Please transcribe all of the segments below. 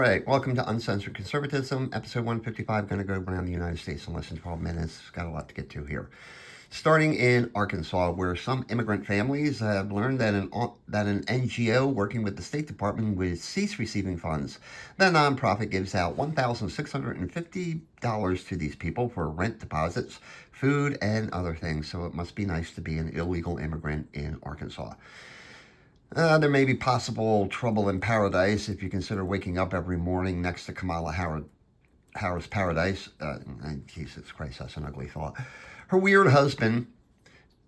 Right, welcome to Uncensored Conservatism, episode 155. Going to go around the United States in less than 12 minutes. Got a lot to get to here. Starting in Arkansas, where some immigrant families have learned that an NGO working with the State Department would cease receiving funds. The nonprofit gives out $1,650 to these people for rent deposits, food, and other things. So it must be nice to be an illegal immigrant in Arkansas. There may be possible trouble in paradise if you consider waking up every morning next to Kamala Harris Paradise. Jesus Christ, that's an ugly thought. Her weird husband,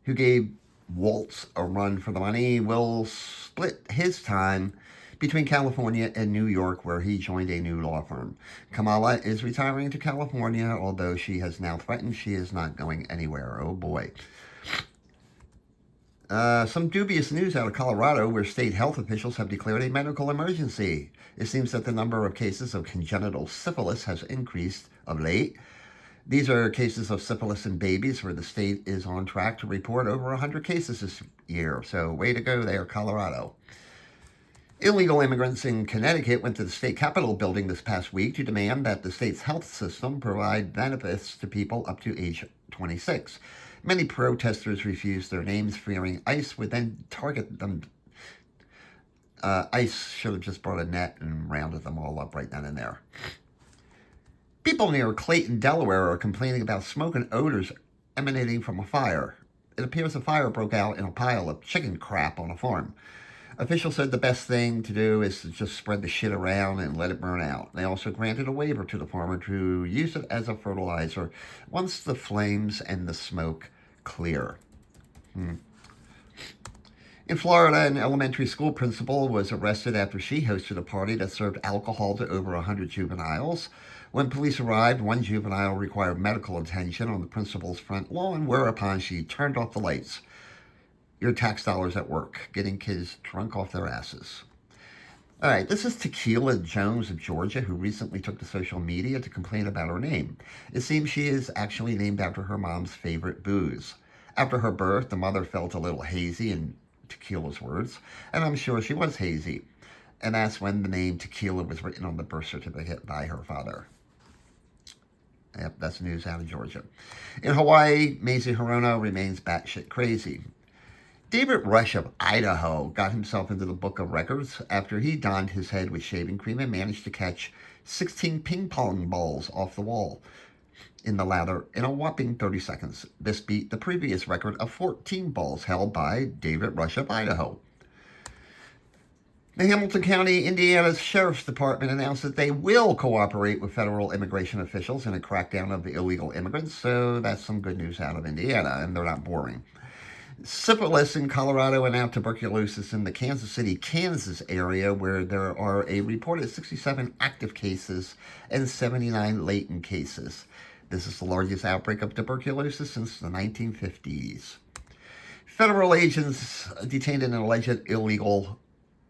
who gave Waltz a run for the money, will split his time between California and New York, where he joined a new law firm. Kamala is retiring to California, although she has now threatened she is not going anywhere. Oh boy. Some dubious news out of Colorado, where state health officials have declared a medical emergency. It seems that the number of cases of congenital syphilis has increased of late. These are cases of syphilis in babies, where the state is on track to report over 100 cases this year. So, way to go there, Colorado. Illegal immigrants in Connecticut went to the state capitol building this past week to demand that the state's health system provide benefits to people up to age 26. Many protesters refused their names, fearing ICE would then target them. ICE should have just brought a net and rounded them all up right then and there. People near Clayton, Delaware are complaining about smoke and odors emanating from a fire. It appears a fire broke out in a pile of chicken crap on a farm. Officials said the best thing to do is to just spread the shit around and let it burn out. They also granted a waiver to the farmer to use it as a fertilizer once the flames and the smoke clear. In Florida, an elementary school principal was arrested after she hosted a party that served alcohol to over 100 juveniles. When police arrived, one juvenile required medical attention on the principal's front lawn, whereupon she turned off the lights. Your tax dollars at work, getting kids drunk off their asses. All right, this is Tequila Jones of Georgia, who recently took to social media to complain about her name. It seems she is actually named after her mom's favorite booze. After her birth, the mother felt a little hazy, in Tequila's words, and I'm sure she was hazy. And that's when the name Tequila was written on the birth certificate by her father. Yep, that's news out of Georgia. In Hawaii, Mazie Hirono remains batshit crazy. David Rush of Idaho got himself into the book of records after he donned his head with shaving cream and managed to catch 16 ping pong balls off the wall in the lather in a whopping 30 seconds. This beat the previous record of 14 balls held by David Rush of Idaho. The Hamilton County, Indiana Sheriff's Department announced that they will cooperate with federal immigration officials in a crackdown of the illegal immigrants, so that's some good news out of Indiana, and they're not boring. Syphilis in Colorado, and now tuberculosis in the Kansas City, Kansas area, where there are a reported 67 active cases and 79 latent cases. This is the largest outbreak of tuberculosis since the 1950s. Federal agents detained an alleged illegal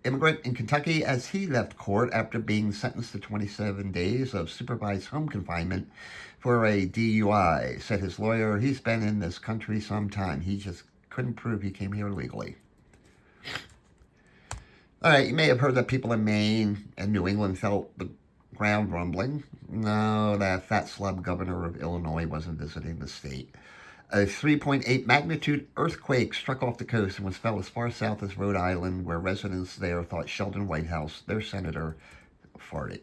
immigrant in Kentucky as he left court after being sentenced to 27 days of supervised home confinement for a DUI. Said his lawyer, he's been in this country some time. He just couldn't prove he came here illegally. All right, you may have heard that people in Maine and New England felt the ground rumbling. No, that fat slub governor of Illinois wasn't visiting the state. A 3.8 magnitude earthquake struck off the coast and was felt as far south as Rhode Island, where residents there thought Sheldon Whitehouse, their senator, farted.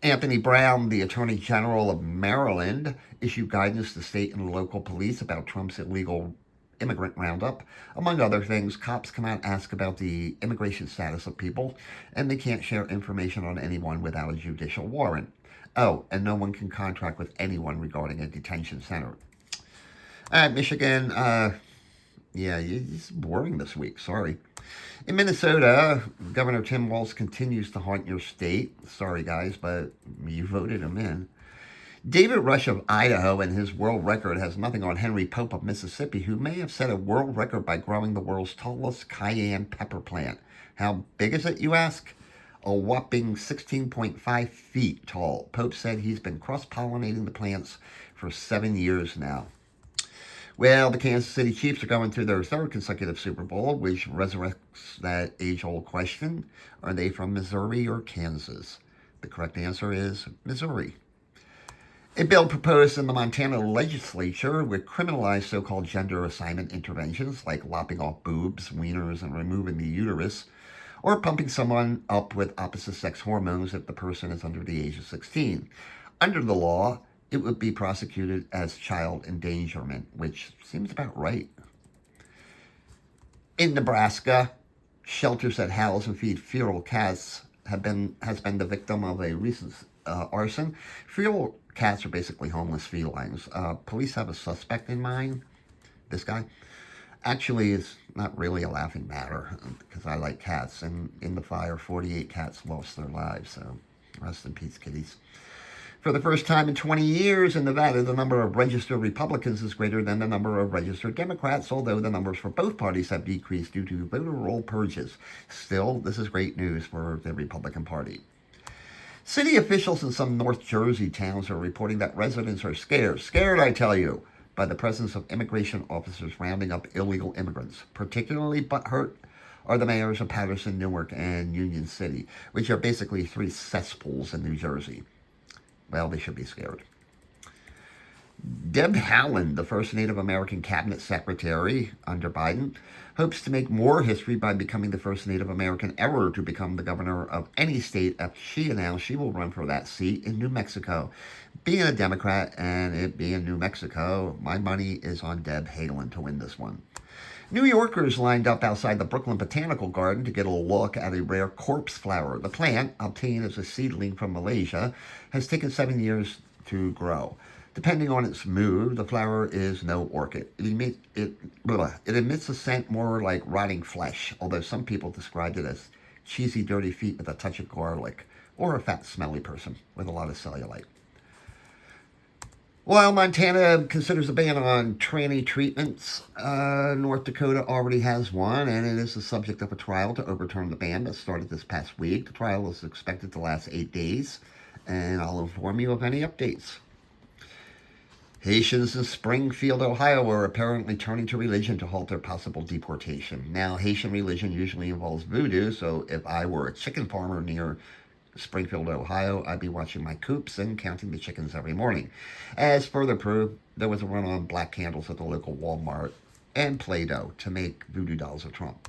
Anthony Brown, the Attorney General of Maryland, issued guidance to state and local police about Trump's illegal immigrant roundup. Among other things, cops cannot ask about the immigration status of people, and they can't share information on anyone without a judicial warrant. Oh, and no one can contract with anyone regarding a detention center. Michigan, it's boring this week, sorry. In Minnesota, Governor Tim Walz continues to haunt your state. Sorry, guys, but you voted him in. David Rush of Idaho and his world record has nothing on Henry Pope of Mississippi, who may have set a world record by growing the world's tallest cayenne pepper plant. How big is it, you ask? A whopping 16.5 feet tall. Pope said he's been cross-pollinating the plants for 7 years now. Well, the Kansas City Chiefs are going through their third consecutive Super Bowl, which resurrects that age-old question: are they from Missouri or Kansas? The correct answer is Missouri. A bill proposed in the Montana legislature would criminalize so-called gender assignment interventions like lopping off boobs, wieners, and removing the uterus, or pumping someone up with opposite-sex hormones if the person is under the age of 16. Under the law, it would be prosecuted as child endangerment, which seems about right. In Nebraska, shelters that house and feed feral cats has been the victim of a recent arson. Feral cats are basically homeless felines. Police have a suspect in mind. This guy. Actually, it's not really a laughing matter because I like cats. And in the fire, 48 cats lost their lives. So rest in peace, kitties. For the first time in 20 years in Nevada, the number of registered Republicans is greater than the number of registered Democrats, although the numbers for both parties have decreased due to voter roll purges. Still, this is great news for the Republican Party. City officials in some North Jersey towns are reporting that residents are scared, I tell you, by the presence of immigration officers rounding up illegal immigrants. Particularly butthurt are the mayors of Paterson, Newark, and Union City, which are basically three cesspools in New Jersey. Well, they should be scared. Deb Haaland, the first Native American cabinet secretary under Biden, hopes to make more history by becoming the first Native American ever to become the governor of any state after she announced she will run for that seat in New Mexico. Being a Democrat and it being New Mexico, my money is on Deb Haaland to win this one. New Yorkers lined up outside the Brooklyn Botanical Garden to get a look at a rare corpse flower. The plant, obtained as a seedling from Malaysia, has taken 7 years to grow. Depending on its mood, the flower is no orchid. It emits a scent more like rotting flesh, although some people described it as cheesy, dirty feet with a touch of garlic, or a fat, smelly person with a lot of cellulite. While Montana considers a ban on tranny treatments, North Dakota already has one, and it is the subject of a trial to overturn the ban that started this past week. The trial is expected to last 8 days, and I'll inform you of any updates. Haitians in Springfield, Ohio are apparently turning to religion to halt their possible deportation. Now, Haitian religion usually involves voodoo, so if I were a chicken farmer near Springfield, Ohio, I'd be watching my coops and counting the chickens every morning. As further proof, there was a run on black candles at the local Walmart and Play-Doh to make voodoo dolls of Trump.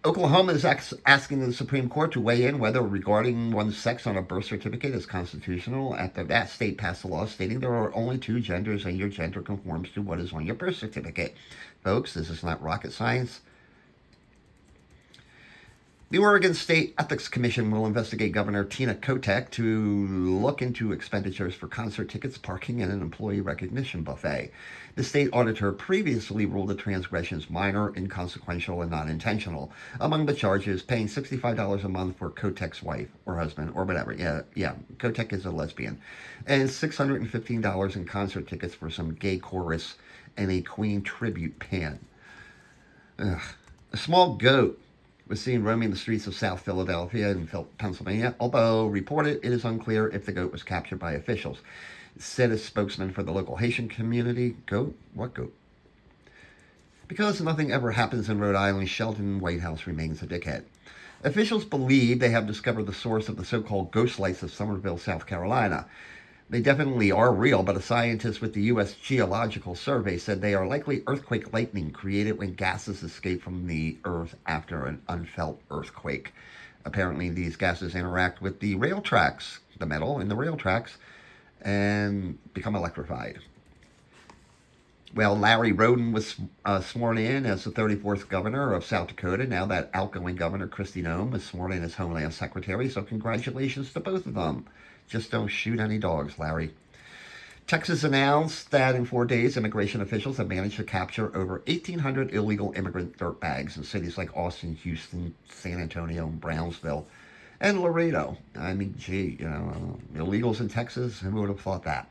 Oklahoma is asking the Supreme Court to weigh in whether regarding one's sex on a birth certificate is constitutional after that state passed a law stating there are only two genders and your gender conforms to what is on your birth certificate. Folks, this is not rocket science. The Oregon State Ethics Commission will investigate Governor Tina Kotek to look into expenditures for concert tickets, parking, and an employee recognition buffet. The state auditor previously ruled the transgressions minor, inconsequential, and non-intentional. Among the charges, paying $65 a month for Kotek's wife or husband or whatever. Yeah, Kotek is a lesbian. And $615 in concert tickets for some gay chorus and a Queen tribute band. A small goat was seen roaming the streets of South Philadelphia and Pennsylvania, although reported it is unclear if the goat was captured by officials. Said a spokesman for the local Haitian community. Goat? What goat? Because nothing ever happens in Rhode Island, Sheldon Whitehouse remains a dickhead. Officials believe they have discovered the source of the so-called ghost lights of Somerville, South Carolina. They definitely are real, but a scientist with the U.S. Geological Survey said they are likely earthquake lightning created when gases escape from the Earth after an unfelt earthquake. Apparently, these gases interact with the rail tracks, the metal in the rail tracks, and become electrified. Well, Larry Roden was sworn in as the 34th governor of South Dakota, now that outgoing Governor Kristi Noem was sworn in as Homeland Secretary, so congratulations to both of them. Just don't shoot any dogs, Larry. Texas announced that in 4 days, immigration officials have managed to capture over 1,800 illegal immigrant dirtbags in cities like Austin, Houston, San Antonio, Brownsville, and Laredo. I mean, gee, illegals in Texas, who would have thought that?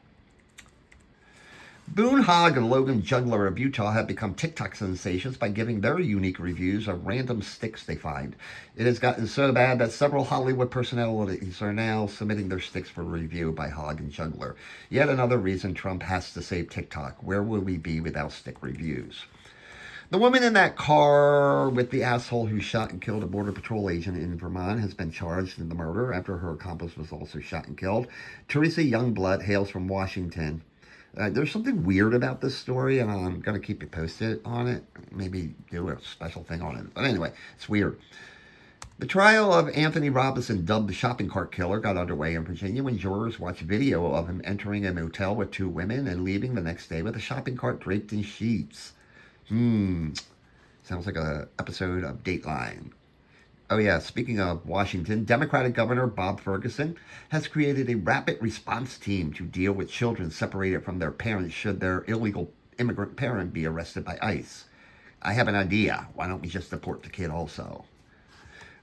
Boone Hogg and Logan Jungler of Utah have become TikTok sensations by giving their unique reviews of random sticks they find. It has gotten so bad that several Hollywood personalities are now submitting their sticks for review by Hogg and Jungler. Yet another reason Trump has to save TikTok. Where would we be without stick reviews? The woman in that car with the asshole who shot and killed a Border Patrol agent in Vermont has been charged in the murder after her accomplice was also shot and killed. Teresa Youngblood hails from Washington. There's something weird about this story, and I'm going to keep you posted on it. Maybe do a special thing on it. But anyway, it's weird. The trial of Anthony Robinson, dubbed the shopping cart killer, got underway in Virginia when jurors watched video of him entering a motel with two women and leaving the next day with a shopping cart draped in sheets. Sounds like a episode of Dateline. Oh yeah, speaking of Washington, Democratic Governor Bob Ferguson has created a rapid response team to deal with children separated from their parents should their illegal immigrant parent be arrested by ICE. I have an idea. Why don't we just deport the kid also?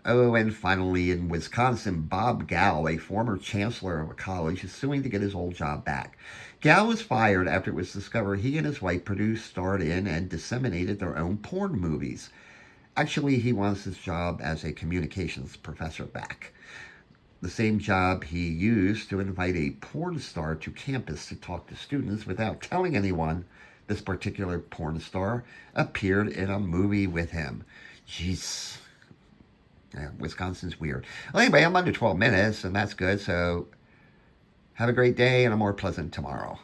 Oh, and finally, in Wisconsin, Bob Gall, a former chancellor of a college, is suing to get his old job back. Gall was fired after it was discovered he and his wife produced, starred in, and disseminated their own porn movies. Actually, he wants his job as a communications professor back. The same job he used to invite a porn star to campus to talk to students without telling anyone this particular porn star appeared in a movie with him. Jeez. Yeah, Wisconsin's weird. Well, anyway, I'm under 12 minutes, and that's good. So have a great day and a more pleasant tomorrow.